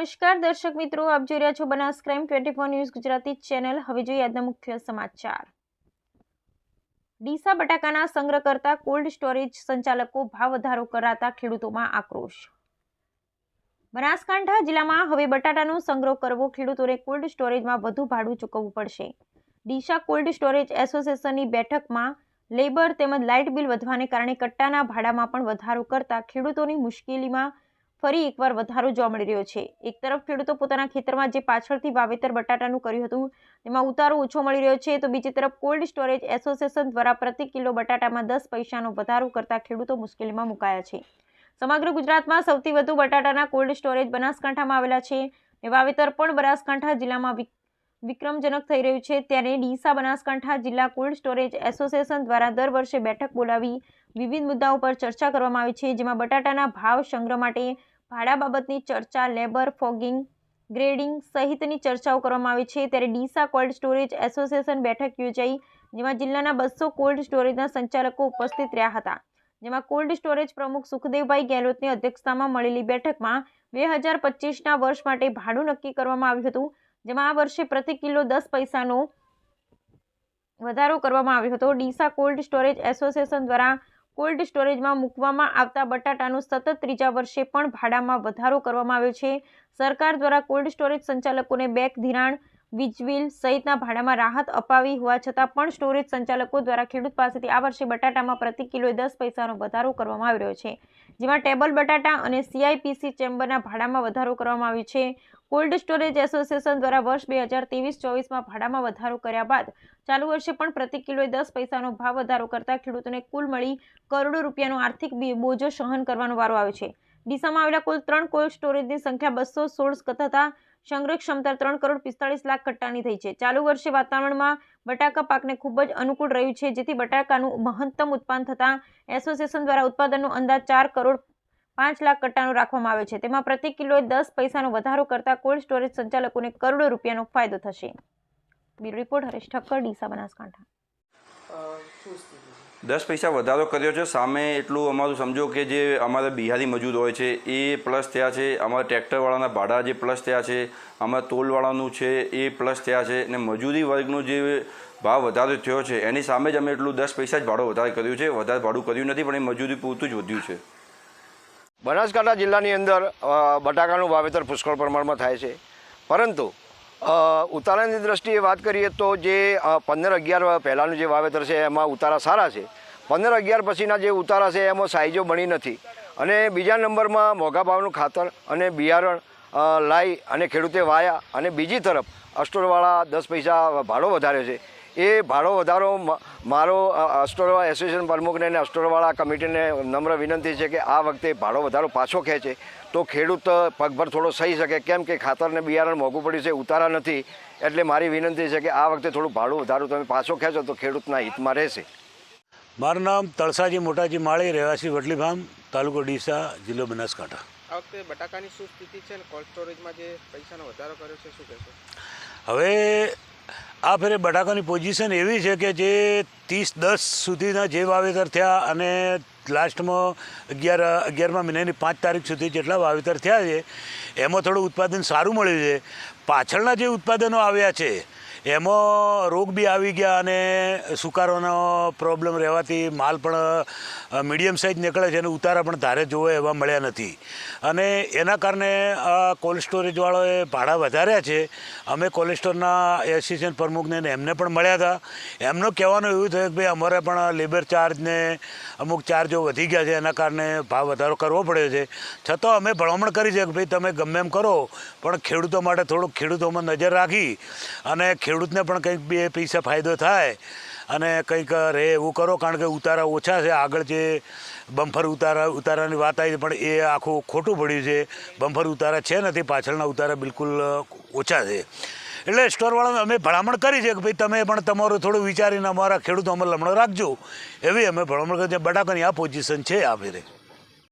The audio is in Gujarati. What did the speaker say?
નમસ્કાર દર્શક મિત્રો, આપ જોઈ રહ્યા છો Banas crime 24 news Gujarati channel. હવે જોઈએ આજના મુખ્ય સમાચાર। ડીસા બટાકાના સંગ્રહ કરતા કોલ્ડ સ્ટોરેજ સંચાલકો ભાવ વધારો કરાતા ખેડૂતોમાં આક્રોશ। બનાસકાંઠા જિલ્લામાં હવે બટાટાનો સંગ્રહ કરવો ખેડૂતોને કોલ્ડ સ્ટોરેજમાં વધુ ભાડું ચૂકવવું પડશે। ડીસા કોલ્ડ સ્ટોરેજ એસોસિએશનની બેઠકમાં લેબર તેમજ લાઇટ બિલ વધવાને કારણે કટ્ટાના ભાડામાં પણ વધારો કરતા ખેડૂતોની મુશ્કેલીમાં ફરી એકવાર વધારો જોવા મળી રહ્યો છે। એક તરફ ખેડૂતો પોતાના ખેતરમાં જે પાછળથી વાવેતર બટાટાનું કર્યું હતું તેમાં ઉતારો ઓછો મળી રહ્યો છે, તો બીજી તરફ કોલ્ડ સ્ટોરેજ એસોસિએશન દ્વારા પ્રતિ કિલો બટાટામાં 10 પૈસાનો વધારો કરતા ખેડૂતો મુશ્કેલીમાં મુકાયા છે। સમગ્ર ગુજરાતમાં સૌથી વધુ બટાટાના કોલ્ડ સ્ટોરેજ બનાસકાંઠામાં આવેલા છે। વાવેતર પણ બનાસકાંઠા જિલ્લામાં વિક્રમજનક થઈ રહ્યું છે, ત્યારે ડીસા બનાસકાંઠા જિલ્લા કોલ્ડ સ્ટોરેજ એસોસિએશન દ્વારા દર વર્ષે બેઠક બોલાવી વિવિધ મુદ્દાઓ પર ચર્ચા કરવામાં આવે છે, જેમાં બટાટાના ભાવ સંગ્રહ માટે ભાડા બાબતની ચર્ચા, લેબર, ફોગિંગ, ગ્રેડિંગ સહિતની ચર્ચાઓ કરવામાં આવે છે। ત્યારે ડીસા કોલ્ડ સ્ટોરેજ એસોસિએશન બેઠક યોજાઈ, જેમાં જિલ્લાના 200 કોલ્ડ સ્ટોરેજના સંચાલકો ઉપસ્થિત રહ્યા હતા, જેમાં કોલ્ડ સ્ટોરેજ પ્રમુખ સુખદેવભાઈ ગેહલોતની અધ્યક્ષતામાં મળેલી બેઠકમાં 2025ના વર્ષ માટે ભાડું નક્કી કરવામાં આવ્યું હતું, જેમાં આ વર્ષે પ્રતિ કિલો 10 પૈસાનો વધારો કરવામાં આવ્યો હતો। ડીસા કોલ્ડ સ્ટોરેજ એસોસિએશન દ્વારા કોલ્ડ સ્ટોરેજમાં મૂકવામાં આવતા બટાટાનું સતત ત્રીજા વર્ષે પણ ભાડામાં વધારો કરવામાં આવ્યો છે। સરકાર દ્વારા કોલ્ડ સ્ટોરેજ સંચાલકોને બેંક ધિરાણ, વીજ બિલ સહિતના ભાડામાં રાહત અપાવી હોવા છતાં પણ સ્ટોરેજ સંચાલકો દ્વારા ખેડૂત પાસેથી આ વર્ષે બટાટામાં પ્રતિ કિલોએ 10 પૈસાનો વધારો કરવામાં આવી રહ્યો છે, જેમાં ટેબલ બટાટા અને CIPC ચેમ્બરના ભાડામાં વધારો કરવામાં આવ્યો છે। કોલ્ડ સ્ટોરેજ એસોસિએશન દ્વારા વર્ષ 2023-24માં ભાડામાં વધારો કર્યા બાદ ચાલુ વર્ષે પણ પ્રતિ કિલોએ 10 પૈસાનો ભાવ વધારો કરતા ખેડૂતોને કુલ મળી કરોડો રૂપિયાનો આર્થિક બોજો સહન કરવાનો વારો આવ્યો છે। ડીસામાં આવેલા કુલ 3 કોલ્ડ સ્ટોરેજની સંખ્યા 216 તથા સંગ્રહ ક્ષમતા 3,45,00,000 કટ્ટાની થઈ છે। ચાલુ વર્ષે વાતાવરણમાં બટાકા પાકને ખૂબ જ અનુકૂળ રહ્યું છે, જેથી બટાકાનું મહત્તમ ઉત્પાદન થતાં એસોસિએશન દ્વારા ઉત્પાદનનો અંદાજ 4,05,00,000 કટ્ટાનો રાખવામાં આવ્યો છે। તેમાં પ્રતિ કિલોએ 10 પૈસાનો વધારો કરતા કોલ્ડ સ્ટોરેજ સંચાલકોને કરોડો રૂપિયાનો ફાયદો થશે। Bureau report Haresh Thakkar, Deesa Banaskantha. 10 પૈસા વધારો કર્યો છે, સામે એટલું અમારું સમજો કે જે અમારા બિહારી મજૂર હોય છે એ પ્લસ થયા છે, અમારા ટ્રેક્ટરવાળાના ભાડા જે પ્લસ થયા છે, અમારા તોલવાળાનું છે એ પ્લસ થયા છે, અને મજૂરી વર્ગનો જે ભાવ વધારો થયો છે એની સામે જ અમે એટલું 10 પૈસા જ ભાડું વધારે કર્યું છે। વધારે ભાડું કર્યું નથી, પણ એ મજૂરી પૂરતું જ વધ્યું છે। બનાસકાંઠા જિલ્લાની અંદર બટાકાનું વાવેતર પુષ્કળ પ્રમાણમાં થાય છે, પરંતુ ઉતારાની દ્રષ્ટિએ વાત કરીએ તો જે 15-11 પહેલાંનું જે વાવેતર છે એમાં ઉતારા સારા છે। 15-11 પછીના જે ઉતારા છે એમાં સાઈજો બની નથી, અને બીજા નંબરમાં મોંઘા ભાવનું ખાતર અને બિયારણ લાવી અને ખેડૂતે વાયા, અને બીજી તરફ સ્ટોરવાળા 10 પૈસા ભાડો વધાર્યો છે। એ ભાડો વધારો મારો સ્ટોર એસોસિએશન પ્રમુખને અને સ્ટોરવાળા કમિટીને નમ્ર વિનંતી છે કે આ વખતે ભાડો વધારો પાછો ખેંચે તો ખેડૂત પગભર થોડો સહી શકે, કેમ કે ખાતરને બિયારણ મોંઘું પડ્યું છે, ઉતારા નથી, એટલે મારી વિનંતી છે કે આ વખતે થોડું ભાડું વધારો તમે પાછો ખેંચો તો ખેડૂતના હિતમાં રહેશે। મારું નામ તળસાજી મોટાજી માળી, રહેવાસી વડલીફાર્મ, તાલુકો ડીસા, જિલ્લો બનાસકાંઠા। આ વખતે બટાકાની શું સ્થિતિ છે અને કોલ્ડ સ્ટોરેજમાં જે પૈસાનો વધારો કર્યો છે શું કહેશો? હવે આ ફેરે બટાકાની પોઝિશન એવી છે કે જે 30-10 સુધીના જે વાવેતર થયા અને લાસ્ટમાં 11મા મહિનાની 5 તારીખ સુધી જેટલા વાવેતર થયા છે એમાં થોડું ઉત્પાદન સારું મળ્યું છે। પાછળના જે ઉત્પાદનો આવ્યા છે એમાં રોગ બી આવી ગયા અને સુકારોનો પ્રોબ્લેમ રહેવાથી માલ પણ મીડિયમ સાઇઝ નીકળે છે અને ઉતારા પણ ધારે જોવે એવા મળ્યા નથી, અને એના કારણે કોલ્ડ સ્ટોરેજવાળાએ ભાડા વધાર્યા છે। અમે કોલ્ડ સ્ટોરના એસોસિએશન પ્રમુખને એમને પણ મળ્યા હતા, એમનો કહેવાનું એવું થયું કે ભાઈ અમારે પણ લેબર ચાર્જને અમુક ચાર્જો વધી ગયા છે, એના કારણે ભાવ વધારો કરવો પડ્યો છે। છતાં અમે ભલામણ કરી છે કે ભાઈ તમે ગમે એમ કરો પણ ખેડૂતો માટે થોડુંક ખેડૂતોમાં નજર રાખી અને ખેડૂતને પણ કંઈક 2 પૈસા ફાયદો થાય અને કંઈક રહે એવું કરો, કારણ કે ઉતારા ઓછા છે। આગળ જે બમ્ફર ઉતારાની વાત આવી પણ એ આખું ખોટું પડ્યું છે, બમ્ફર ઉતારા છે નથી, પાછળના ઉતારા બિલકુલ ઓછા છે। એટલે સ્ટોરવાળાને અમે ભલામણ કરી છે કે ભાઈ તમે પણ તમારું થોડું વિચારીને અમારા ખેડૂતો અમલ લમણો રાખજો, એવી અમે ભલામણ કરી છે। બટાકાની આ પોઝિશન છે આ ફેરે।